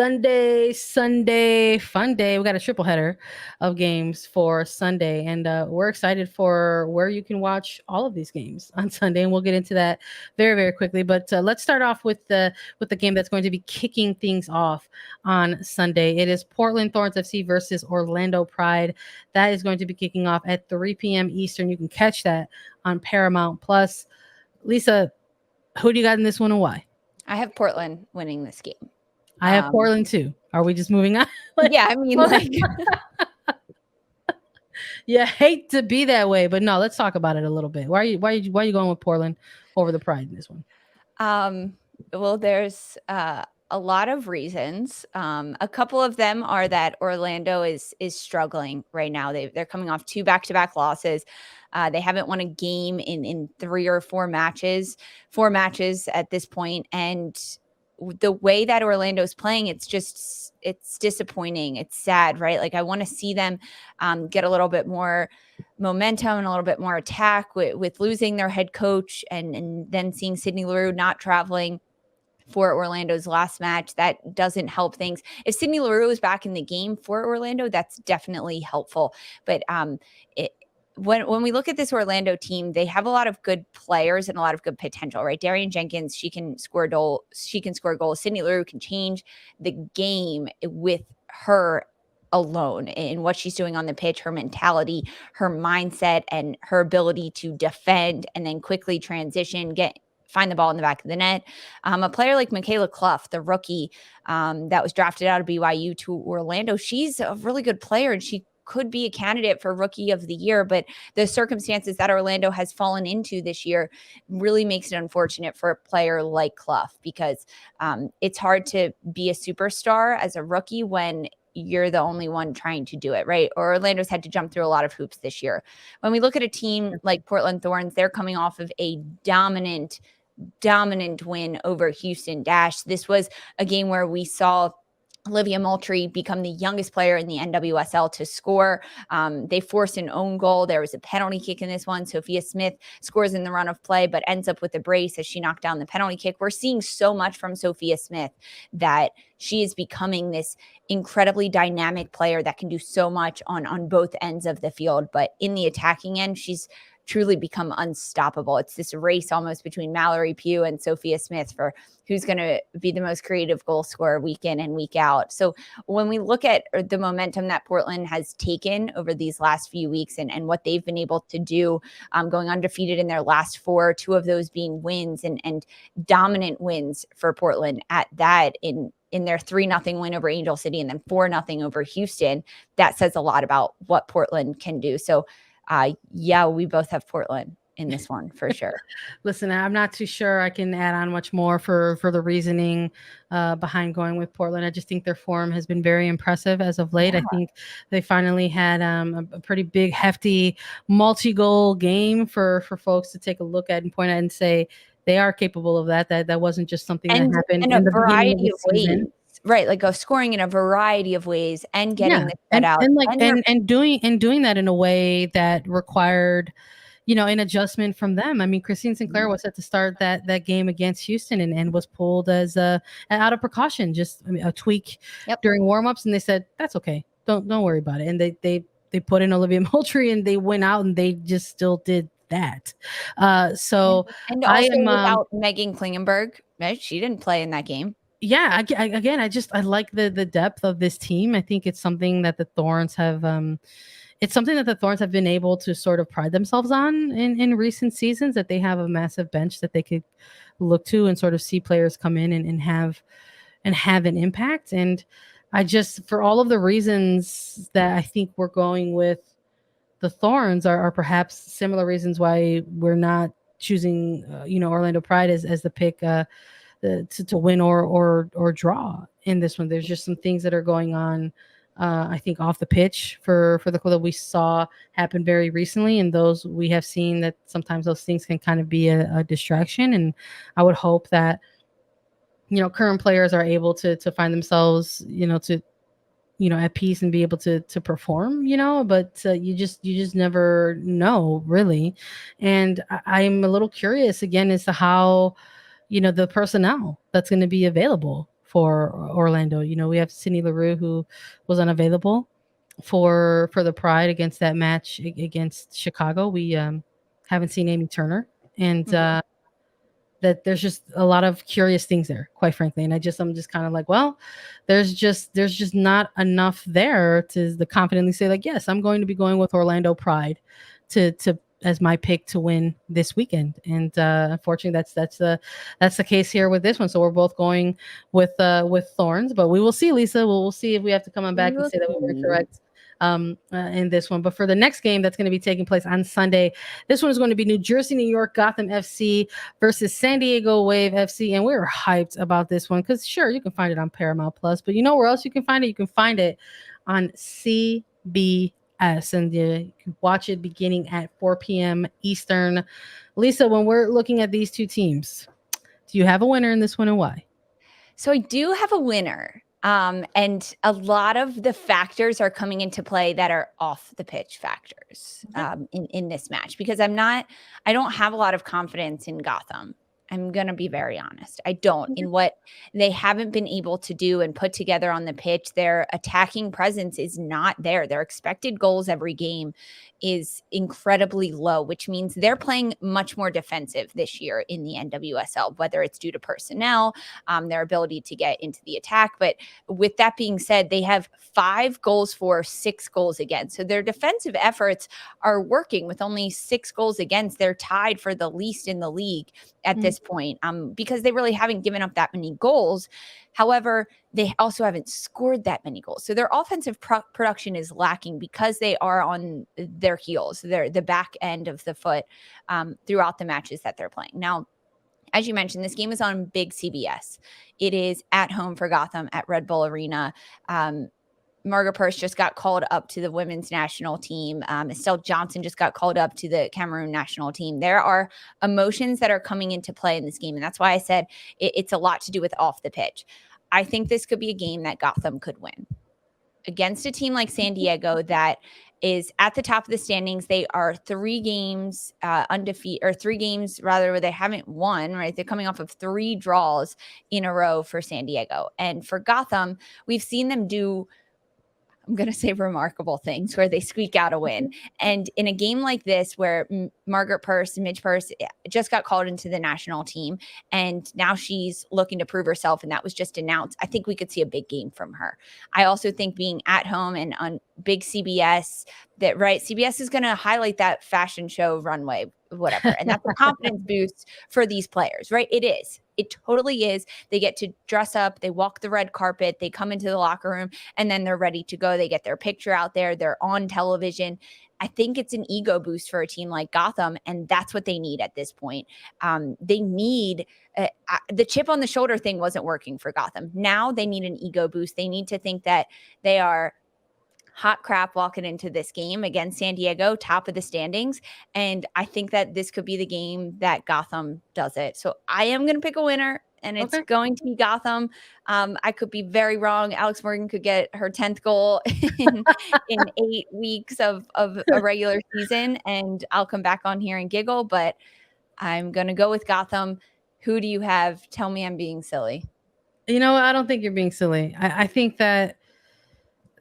Sunday, fun day. We got a triple header of games for Sunday, and we're excited for where you can watch all of these games on Sunday, and we'll get into that very, very quickly. But let's start off with the game that's going to be kicking things off on Sunday. It is Portland Thorns FC versus Orlando Pride. That is going to be kicking off at 3 p.m. Eastern. You can catch that on Paramount Plus. Lisa, who do you got in this one and why? I have Portland winning this game. I have Portland too. Are we just moving on? Yeah, I mean, like, yeah, hate to be that way, but no, let's talk about it a little bit. Why are you going with Portland over the Pride in this one? Well, there's a lot of reasons. A couple of them are that Orlando is struggling right now. They're coming off 2 back-to-back losses. They haven't won a game in 3 or 4 matches at this point, and the way that Orlando's playing, it's disappointing. It's sad, right? Like, I want to see them get a little bit more momentum and a little bit more attack with losing their head coach and then seeing Sydney Leroux not traveling for Orlando's last match. That doesn't help things. If Sydney Leroux is back in the game for Orlando, that's definitely helpful. But when we look at this Orlando team, they have a lot of good players and a lot of good potential, right? Darian Jenkins, she can score goals. Sydney Leroux can change the game with her alone in what she's doing on the pitch, her mentality, her mindset, and her ability to defend and then quickly transition, find the ball in the back of the net. A player like Michaela Clough, the rookie that was drafted out of BYU to Orlando, she's a really good player, and she could be a candidate for Rookie of the Year, but the circumstances that Orlando has fallen into this year really makes it unfortunate for a player like Clough, because it's hard to be a superstar as a rookie when you're the only one trying to do it, right? Or Orlando's had to jump through a lot of hoops this year. When we look at a team like Portland Thorns, they're coming off of a dominant win over Houston Dash. This was a game where we saw Olivia Moultrie become the youngest player in the NWSL to score. They forced an own goal. There was a penalty kick in this one. Sophia Smith scores in the run of play, but ends up with a brace as she knocked down the penalty kick. We're seeing so much from Sophia Smith that she is becoming this incredibly dynamic player that can do so much on both ends of the field. But in the attacking end, she's truly become unstoppable. It's this race almost between Mallory Pugh and Sophia Smith for who's going to be the most creative goal scorer week in and week out. So when we look at the momentum that Portland has taken over these last few weeks and what they've been able to do, going undefeated in their last 4, 2 of those being wins and dominant wins for Portland at that in their 3-0 win over Angel City and then 4-0 over Houston, that says a lot about what Portland can do. So yeah, we both have Portland in this one for sure. Listen, I'm not too sure I can add on much more for the reasoning behind going with Portland. I just think their form has been very impressive as of late. Yeah. I think they finally had a pretty big, hefty, multi-goal game for folks to take a look at and point at and say they are capable of that. That wasn't just something that happened in a variety of ways. Right, like scoring in a variety of ways and getting the set out, and doing that in a way that required, an adjustment from them. I mean, Christine Sinclair was set to start that game against Houston and was pulled as out of precaution, just a tweak during warmups, and they said that's okay, don't worry about it. And they put in Olivia Moultrie and they went out and they just still did that. So and also without Megan Klingenberg, right? She didn't play in that game. Yeah, again, I like the depth of this team. I think it's something that the Thorns have been able to sort of pride themselves on in recent seasons, that they have a massive bench that they could look to and sort of see players come in and have an impact. And I just, for all of the reasons that I think we're going with the Thorns are perhaps similar reasons why we're not choosing Orlando Pride as the pick to win or draw in this one. There's just some things that are going on, I think, off the pitch for the club that we saw happen very recently, and those we have seen that sometimes those things can kind of be a distraction. And I would hope that current players are able to find themselves at peace and be able to perform, but you just never know, really. And I'm a little curious again as to how the personnel that's going to be available for Orlando. You know, we have Sydney Leroux, who was unavailable for the Pride against that match against Chicago. We haven't seen Amy Turner, and that there's just a lot of curious things there, quite frankly. And I'm just kind of like, well, there's just not enough there to confidently say like, yes, I'm going to be going with Orlando Pride to as my pick to win this weekend. And unfortunately, that's the case here with this one. So we're both going with Thorns, but we will see, Lisa. We'll see if we have to come on back and say that we were correct in this one. But for the next game that's going to be taking place on Sunday, this one is going to be New Jersey, New York, Gotham FC versus San Diego Wave FC. And we're hyped about this one because sure, you can find it on Paramount Plus, but you know where else you can find it? You can find it on CBS. And you can watch it beginning at 4 p.m. Eastern. Lisa, when we're looking at these two teams, do you have a winner in this one and why? So I do have a winner. And a lot of the factors are coming into play that are off the pitch factors in this match, because I don't have a lot of confidence in Gotham. I'm going to be very honest. I don't. In what they haven't been able to do and put together on the pitch, their attacking presence is not there. Their expected goals every game is incredibly low, which means they're playing much more defensive this year in the NWSL, whether it's due to personnel, their ability to get into the attack. But with that being said, they have 5 goals for, 6 goals against. So their defensive efforts are working with only 6 goals against. They're tied for the least in the league at this point, because they really haven't given up that many goals. However, they also haven't scored that many goals. So their offensive production is lacking because they are on their heels, the back end of the foot throughout the matches that they're playing. Now, as you mentioned, this game is on big CBS. It is at home for Gotham at Red Bull Arena. Margaret Purce just got called up to the women's national team. Estelle Johnson just got called up to the Cameroon national team. There are emotions that are coming into play in this game. And that's why I said it's a lot to do with off the pitch. I think this could be a game that Gotham could win. Against a team like San Diego that is at the top of the standings. They are 3 games undefeated, or 3 games rather, where they haven't won, right? They're coming off of 3 draws in a row for San Diego. And for Gotham, we've seen them do, I'm going to say, remarkable things where they squeak out a win. And in a game like this, where Midge Purce just got called into the national team, and now she's looking to prove herself, and that was just announced, I think we could see a big game from her. I also think being at home and on big CBS, CBS is going to highlight that fashion show runway, whatever. And that's a confidence boost for these players, right? It is. It totally is. They get to dress up. They walk the red carpet. They come into the locker room, and then they're ready to go. They get their picture out there. They're on television. I think it's an ego boost for a team like Gotham, and that's what they need at this point. They need the chip on the shoulder thing wasn't working for Gotham. Now they need an ego boost. They need to think that they are hot crap walking into this game against San Diego, top of the standings. And I think that this could be the game that Gotham does it. So I am going to pick a winner, and it's going to be Gotham. I could be very wrong. Alex Morgan could get her 10th goal in 8 weeks of a regular season, and I'll come back on here and giggle, but I'm going to go with Gotham. Who do you have? Tell me I'm being silly. You know, I don't think you're being silly. I think that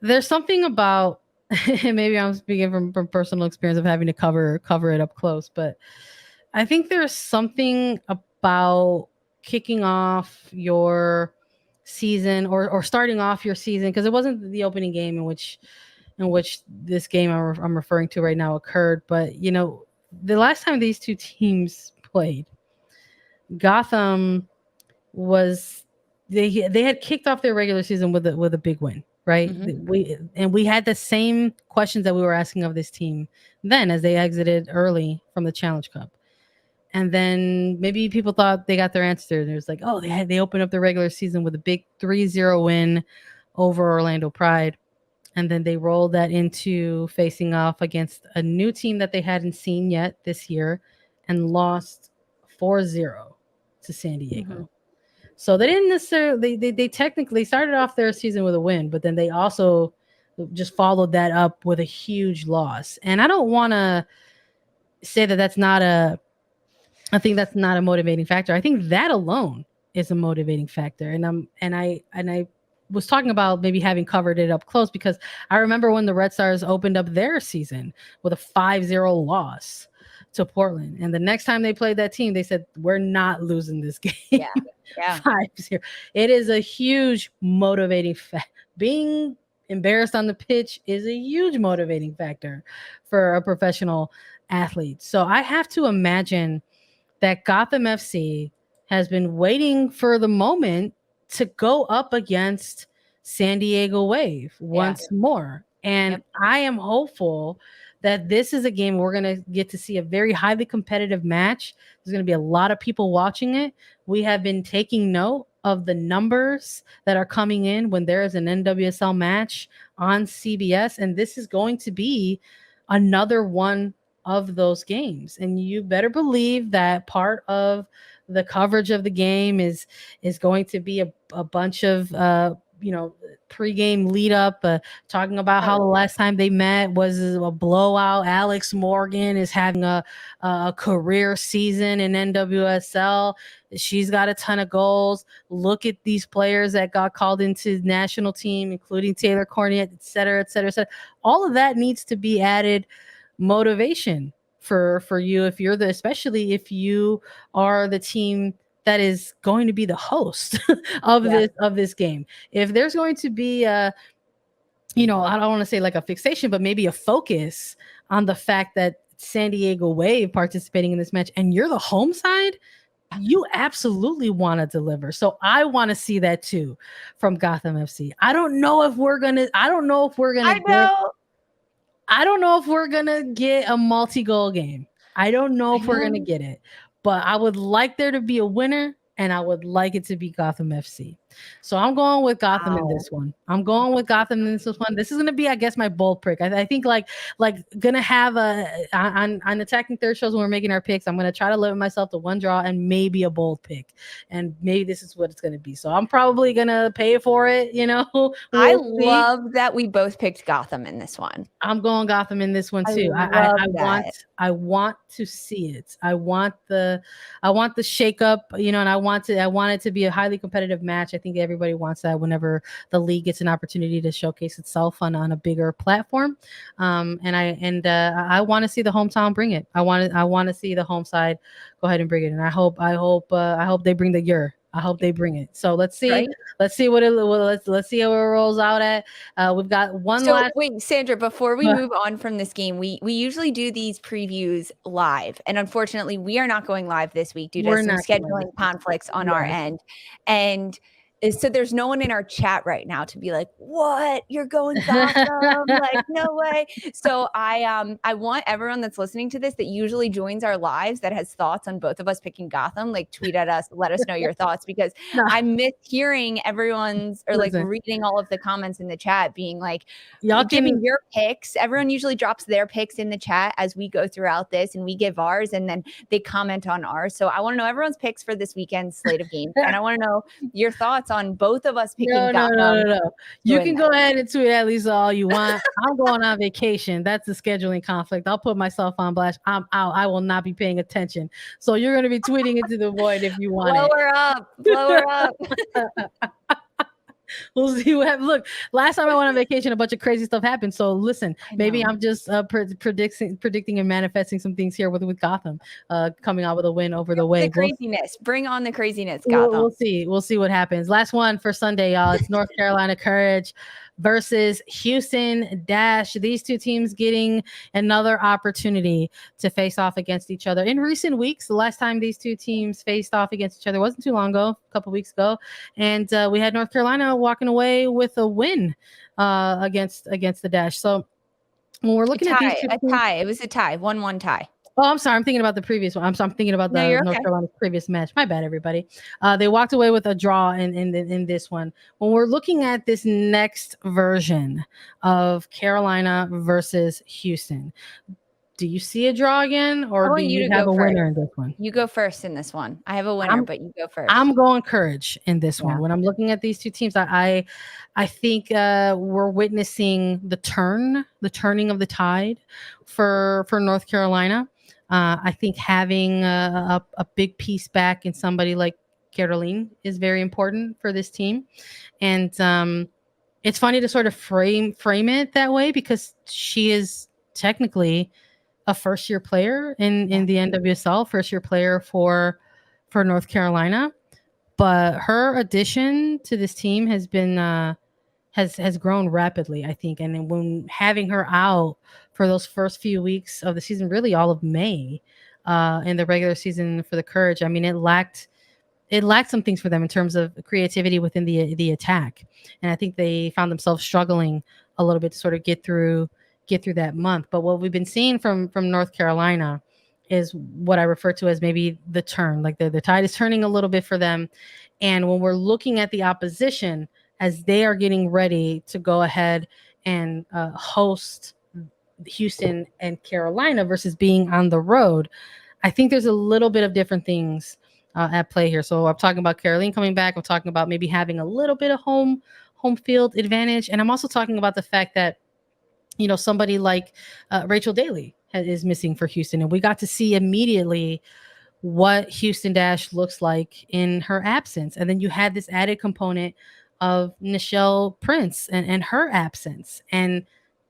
there's something about, maybe I'm speaking from personal experience of having to cover it up close, but I think there's something about kicking off your season or starting off your season, because it wasn't the opening game in which this game I'm referring to right now occurred, but you know, the last time these two teams played, Gotham was they had kicked off their regular season with a big win. Right. Mm-hmm. We had the same questions that we were asking of this team then as they exited early from the Challenge Cup. And then maybe people thought they got their answer. And it was like, oh, they opened up the regular season with a big 3-0 win over Orlando Pride. And then they rolled that into facing off against a new team that they hadn't seen yet this year and lost 4-0 to San Diego. Mm-hmm. So they didn't necessarily, they technically started off their season with a win, but then they also just followed that up with a huge loss. And I don't want to say that that's not a motivating factor. I think that alone is a motivating factor. And I was talking about maybe having covered it up close, because I remember when the Red Stars opened up their season with a 5-0 loss to Portland. And the next time they played that team, they said, we're not losing this game. Yeah. 5-0. It is a huge motivating factor. Being embarrassed on the pitch is a huge motivating factor for a professional athlete. So I have to imagine that Gotham FC has been waiting for the moment to go up against San Diego Wave once more. And I am hopeful that this is a game we're going to get to see a very highly competitive match. There's going to be a lot of people watching it. We have been taking note of the numbers that are coming in when there is an NWSL match on CBS. And this is going to be another one of those games. And you better believe that part of the coverage of the game is going to be a bunch of pregame lead up, talking about how the last time they met was a blowout. Alex Morgan is having a career season in NWSL. She's got a ton of goals. Look at these players that got called into the national team, including Taylor Cornett, et cetera, et cetera, et cetera. All of that needs to be added motivation for you, especially if you are the team that is going to be the host of this game. If there's going to be I don't want to say like a fixation, but maybe a focus on the fact that San Diego Wave participating in this match and you're the home side, you absolutely want to deliver. So I want to see that too from Gotham FC. I don't know if we're gonna get a multi-goal game. I don't know if we're gonna get it, but I would like there to be a winner, and I would like it to be Gotham FC. So I'm going with Gotham in this one. This is going to be, I guess, my bold pick. I think like gonna have on Attacking Third shows when we're making our picks, I'm going to try to limit myself to one draw and maybe a bold pick. And maybe this is what it's going to be. So I'm probably going to pay for it, I love that we both picked Gotham in this one. I'm going Gotham in this one too. I want to see it. I want the shakeup, and I want it to be a highly competitive match. I think everybody wants that whenever the league gets an opportunity to showcase itself on a bigger platform. And I want to see the hometown bring it. I want to see the home side go ahead and bring it. And I hope they bring the I hope they bring it. So let's see. Right? Let's see let's see how it rolls out at. We've got one last. Wait, Sandra, before we move on from this game, we usually do these previews live, and unfortunately, we are not going live this week due to some scheduling conflicts on our end. And so there's no one in our chat right now to be like, what? You're going Gotham? Like, no way. So I want everyone that's listening to this that usually joins our lives that has thoughts on both of us picking Gotham, like tweet at us, let us know your thoughts, because I miss hearing everyone's or like reading all of the comments in the chat being like, y'all give me your picks. Everyone usually drops their picks in the chat as we go throughout this, and we give ours and then they comment on ours. So I want to know everyone's picks for this weekend's slate of games. And I want to know your thoughts on both of us picking Gotham. No. You can go ahead and tweet at Lisa all you want. I'm going on vacation. That's a scheduling conflict. I'll put myself on blast. I'm out. I will not be paying attention. So you're going to be tweeting into the void if you want Blow her up. We'll see what happens. Look, last time I went on vacation, a bunch of crazy stuff happened. So listen, maybe I'm just predicting and manifesting some things here with Gotham coming out with a win over the Wave. Craziness. Bring on the craziness, Gotham. We'll see what happens. Last one for Sunday, y'all. It's North Carolina Courage versus Houston Dash. These two teams getting another opportunity to face off against each other. In recent weeks, the last time these two teams faced off against each other wasn't too long ago, a couple weeks ago. And we had North Carolina walking away with a win against the Dash. So when we're looking at these two teams, it was a tie, 1-1 tie. Oh, I'm sorry. I'm thinking about the previous one. I'm thinking about the North Carolina's previous match. My bad, everybody. They walked away with a draw in this one. When we're looking at this next version of Carolina versus Houston, do you see a draw again, or do you have a winner in this one? You go first in this one. I have a winner, but you go first. I'm going Courage in this one. When I'm looking at these two teams, I think we're witnessing the turning of the tide for North Carolina. I think having a big piece back in somebody like Caroline is very important for this team. And it's funny to sort of frame it that way because she is technically a first-year player in the NWSL, first-year player for North Carolina. But her addition to this team has been has grown rapidly, I think. And then when having her out for those first few weeks of the season, really all of May, in the regular season for the Courage, I mean, it lacked some things for them in terms of creativity within the attack. And I think they found themselves struggling a little bit to sort of get through that month. But what we've been seeing from North Carolina is what I refer to as maybe the turn, like the tide is turning a little bit for them. And when we're looking at the opposition as they are getting ready to go ahead and host Houston and Carolina versus being on the road, I think there's a little bit of different things at play here. So I'm talking about Caroline coming back. I'm talking about maybe having a little bit of home field advantage. And I'm also talking about the fact that, somebody like Rachel Daly is missing for Houston. And we got to see immediately what Houston Dash looks like in her absence. And then you had this added component of Nichelle Prince and her absence. And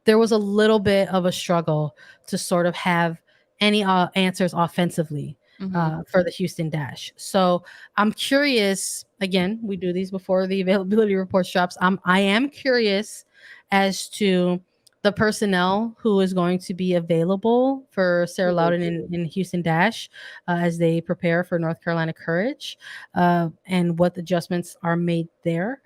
there was a little bit of a struggle to sort of have any answers offensively for the Houston Dash. So I'm curious, again, we do these before the availability reports drops. I am curious as to the personnel who is going to be available for Sarah Loudon in Houston Dash as they prepare for North Carolina Courage, and what adjustments are made there.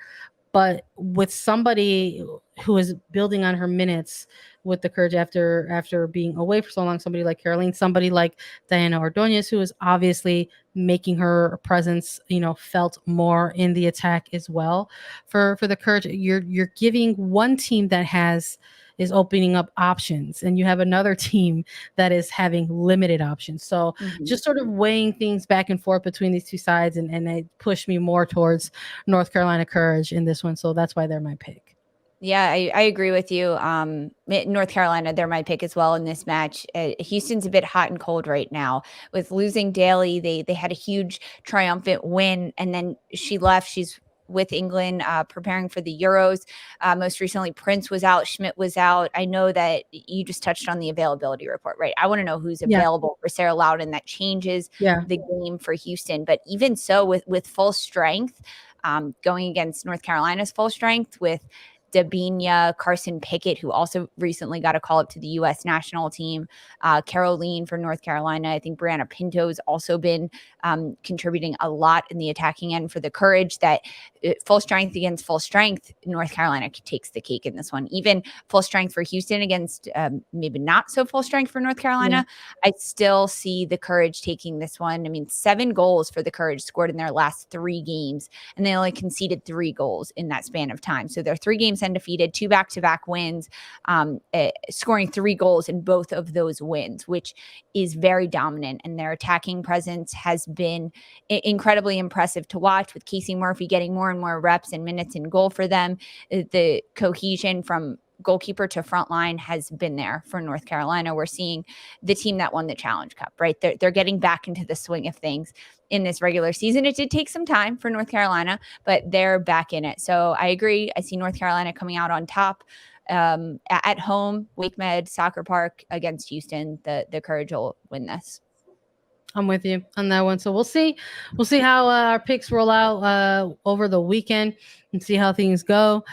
But with somebody who is building on her minutes with the Courage after being away for so long, somebody like Caroline, somebody like Diana Ordonez, who is obviously making her presence, felt more in the attack as well. For the Courage, you're giving one team that is opening up options, and you have another team that is having limited options. So just sort of weighing things back and forth between these two sides, and it pushed me more towards North Carolina Courage in this one. So that's why they're my pick. Yeah, I agree with you. North Carolina, they're my pick as well in this match. Houston's a bit hot and cold right now. With losing Daly, they had a huge triumphant win, and then she left. She's with England, preparing for the Euros. Most recently, Prince was out, Schmidt was out. I know that you just touched on the availability report, right? I want to know who's available for Sarah Loudon. That changes the game for Houston. But even so, with full strength, going against North Carolina's full strength with Dabinia, Carson Pickett, who also recently got a call up to the U.S. national team, Caroline for North Carolina. I think Brianna Pinto's also been contributing a lot in the attacking end for the Courage. That full strength against full strength, North Carolina takes the cake in this one. Even full strength for Houston against maybe not so full strength for North Carolina, I still see the Courage taking this one. I mean, 7 goals for the Courage scored in their last 3 games, and they only conceded 3 goals in that span of time. So they're 3 games undefeated, 2 back-to-back wins, scoring 3 goals in both of those wins, which is very dominant. And their attacking presence has been incredibly impressive to watch, with Casey Murphy getting more and more reps and minutes in goal for them. The cohesion from goalkeeper to front line has been there for North Carolina. We're seeing the team that won the Challenge Cup, right? They're getting back into the swing of things in this regular season. It did take some time for North Carolina, but they're back in it. So I agree. I see North Carolina coming out on top at home, Wake Med Soccer Park against Houston. The Courage will win this. I'm with you on that one. So we'll see how our picks roll out over the weekend and see how things go.